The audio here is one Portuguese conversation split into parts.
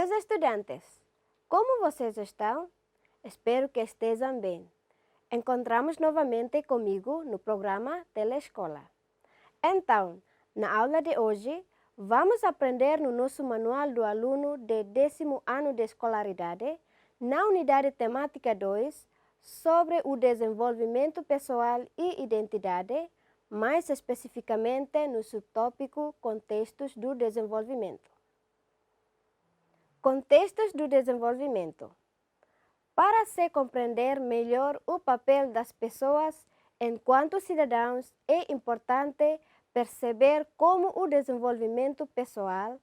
Meus estudantes, como vocês estão? Espero que estejam bem. Encontramos novamente comigo no programa Telescola. Então, na aula de hoje, vamos aprender no nosso manual do aluno de 10º ano de escolaridade, na unidade temática 2, sobre o desenvolvimento pessoal e identidade, mais especificamente no subtópico Contextos do Desenvolvimento. Contextos do desenvolvimento. Para se compreender melhor o papel das pessoas enquanto cidadãos, é importante perceber como o desenvolvimento pessoal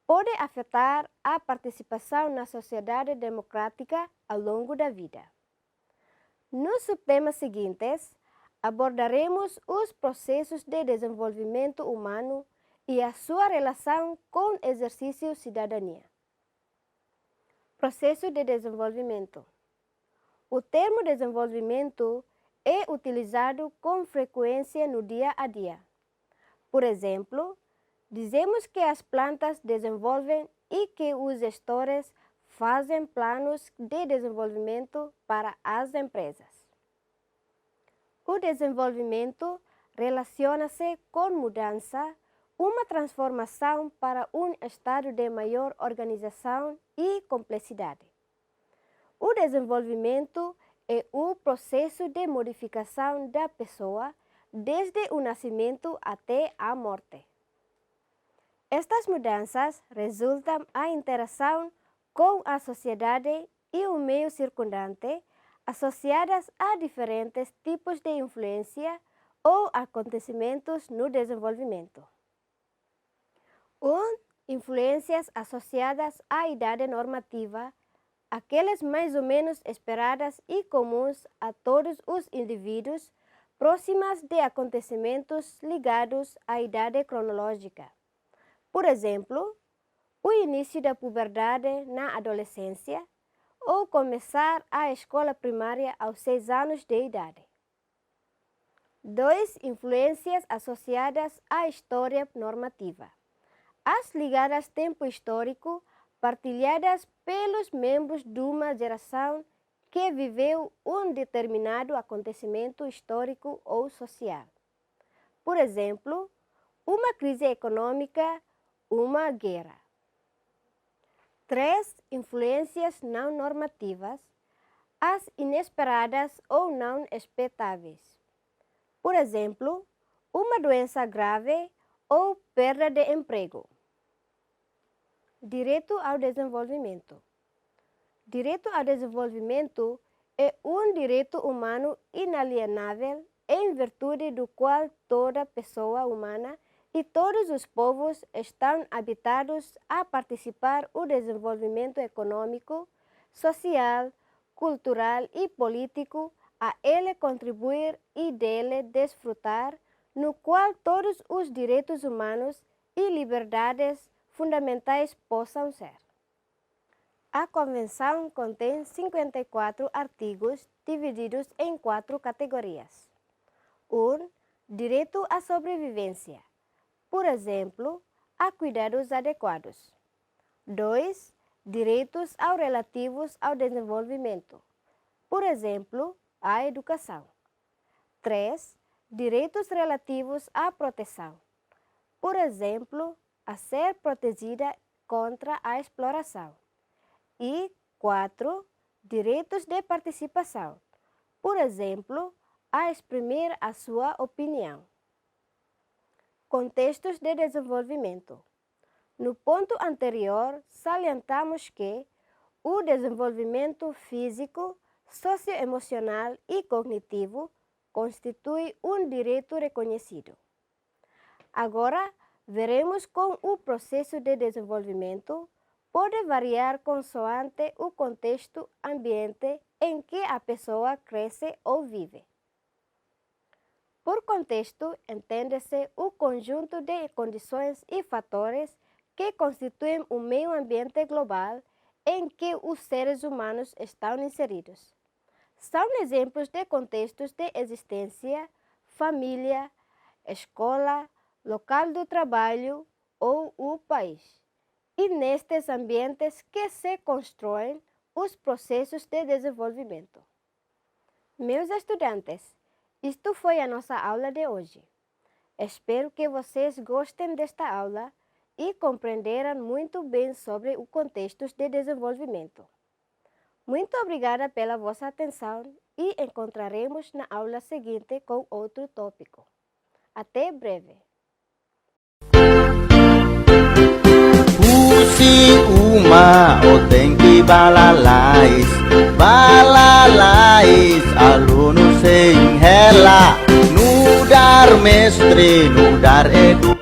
pode afetar a participação na sociedade democrática ao longo da vida. Nos subtemas seguintes, abordaremos os processos de desenvolvimento humano e a sua relação com o exercício de cidadania. Processo de desenvolvimento. O termo desenvolvimento é utilizado com frequência no dia a dia. Por exemplo, dizemos que as plantas desenvolvem e que os gestores fazem planos de desenvolvimento para as empresas. O desenvolvimento relaciona-se com mudança, uma transformação para um estado de maior organização e complexidade. O desenvolvimento é o processo de modificação da pessoa desde o nascimento até a morte. Estas mudanças resultam da interação com a sociedade e o meio circundante, associadas a diferentes tipos de influência ou acontecimentos no desenvolvimento. 1. Influências associadas à idade normativa, aquelas mais ou menos esperadas e comuns a todos os indivíduos, próximas de acontecimentos ligados à idade cronológica. Por exemplo, o início da puberdade na adolescência ou começar a escola primária aos 6 anos de idade. 2. Influências associadas à história normativa. As ligadas ao tempo histórico, partilhadas pelos membros de uma geração que viveu um determinado acontecimento histórico ou social. Por exemplo, uma crise econômica, uma guerra. 3. Influências não normativas, as inesperadas ou não expectáveis. Por exemplo, uma doença grave ou perda de emprego. Direito ao desenvolvimento. Direito ao desenvolvimento é um direito humano inalienável em virtude do qual toda pessoa humana e todos os povos estão habitados a participar do desenvolvimento econômico, social, cultural e político, a ele contribuir e dele desfrutar, no qual todos os direitos humanos e liberdades fundamentais possam ser. A Convenção contém 54 artigos divididos em 4 categorias. 1. Direito à sobrevivência. Por exemplo, a cuidados adequados. 2. Direitos relativos ao desenvolvimento. Por exemplo, à educação. 3. Direitos relativos à proteção. Por exemplo, a ser protegida contra a exploração. E 4. Direitos de participação. Por exemplo, a exprimir a sua opinião. Contextos de desenvolvimento. No ponto anterior, salientamos que o desenvolvimento físico, socioemocional e cognitivo constitui um direito reconhecido. Agora, veremos como o processo de desenvolvimento pode variar consoante o contexto ambiente em que a pessoa cresce ou vive. Por contexto, entende-se o conjunto de condições e fatores que constituem o meio ambiente global em que os seres humanos estão inseridos. São exemplos de contextos de existência, família, escola, local do trabalho ou o país. e nestes ambientes que se constroem os processos de desenvolvimento. Meus estudantes, isto foi a nossa aula de hoje. Espero que vocês gostem desta aula e compreenderam muito bem sobre o contexto de desenvolvimento. Muito obrigada pela vossa atenção e encontraremos na aula seguinte com outro tópico. Até breve! Pusi uma o tengki balalais aluno sing hela nudar mestre nudar edu